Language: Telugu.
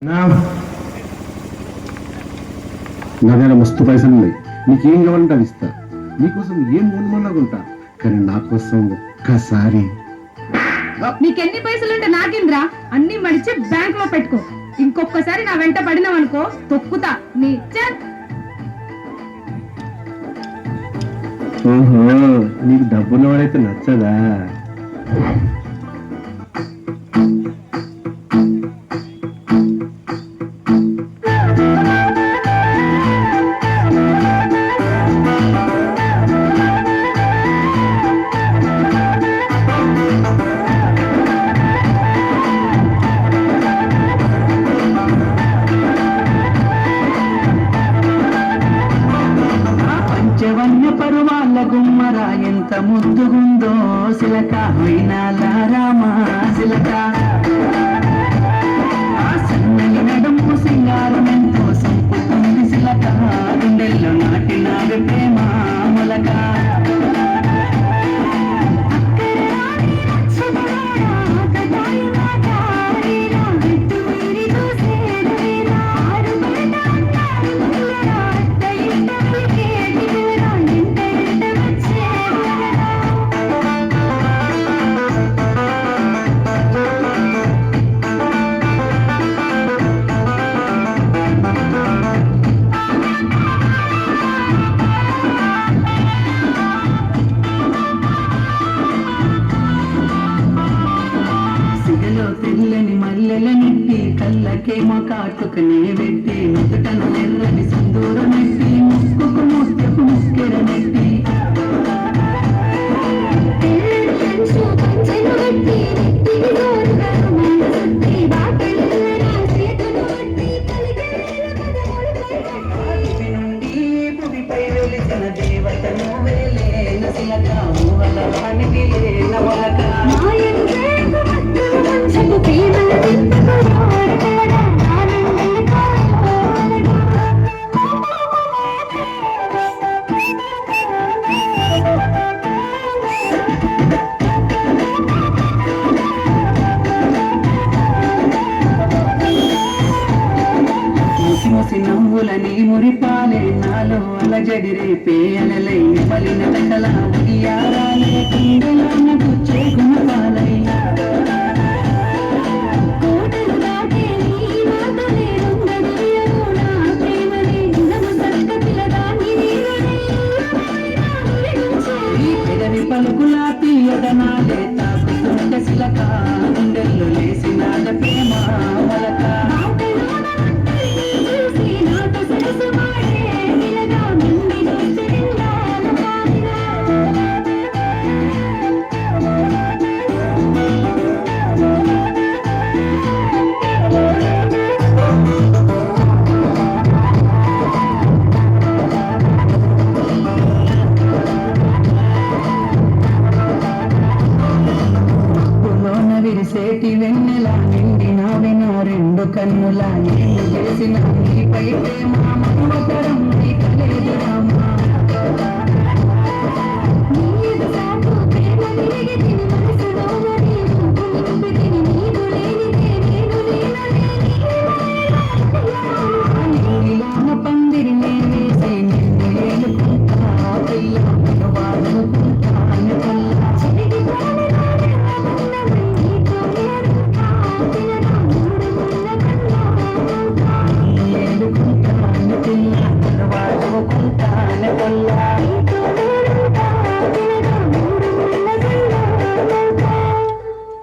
నా దగ్గర మస్తు పైసలు ఉన్నాయి. నీకేం కావాలంటే అది ఇస్తా. నీకోసం ఏం కొనుమన్నాగుంటా. కానీ నా కోసం ఒక్కసారి నీకెన్ని పైసలుంటే నాకేంద్రా, అన్ని మడిచి బ్యాంక్ లో పెట్టుకో. ఇంకొకసారి నా వెంట పడినావనుకో తొక్కుతా నీ ఓహో, నీకు డబ్బున్న వాడైతే నచ్చదా? పంచవన్య పరువాళ్ళ గుమ్మరా ఎంత ముద్దుగుందో సిలక వైనాలా రామా సిలక ఆ సన్నని నడుము సింగారం ఎంతో సంపుతుంది సిలక గుండెల్లో నాటినాగ ప్రేమ మొలక తెల్లని మల్లెల నెట్టి కళ్ళకేమో కాటుకనే పెట్టి నుదుటను ఎర్రని సింధూర నెట్టి ముక్కుకు ముద్దకు ముక్కెర నెట్టి భూమిపై వెలిసిన దేవతను వేలేన సిలక ఊహల వానికి లేన వలక ముసి నవ్వులని మురిపాలే నాలో అలజడి రేపే అలలై మలిన గంటల ఉయ్యారాలే కుండలోన గుచ్చే గుణపాలై పలుకులా తీయదనాలే తాకుతుంటే సిలక గుండెల్లో లేసినాద ప్రేమ వలక విరిసేటి వెన్నెల నిండిన వినా రెండు కన్నుల నేను చేసిన నీపై ప్రేమ మమతరం నీకు లేదు రామా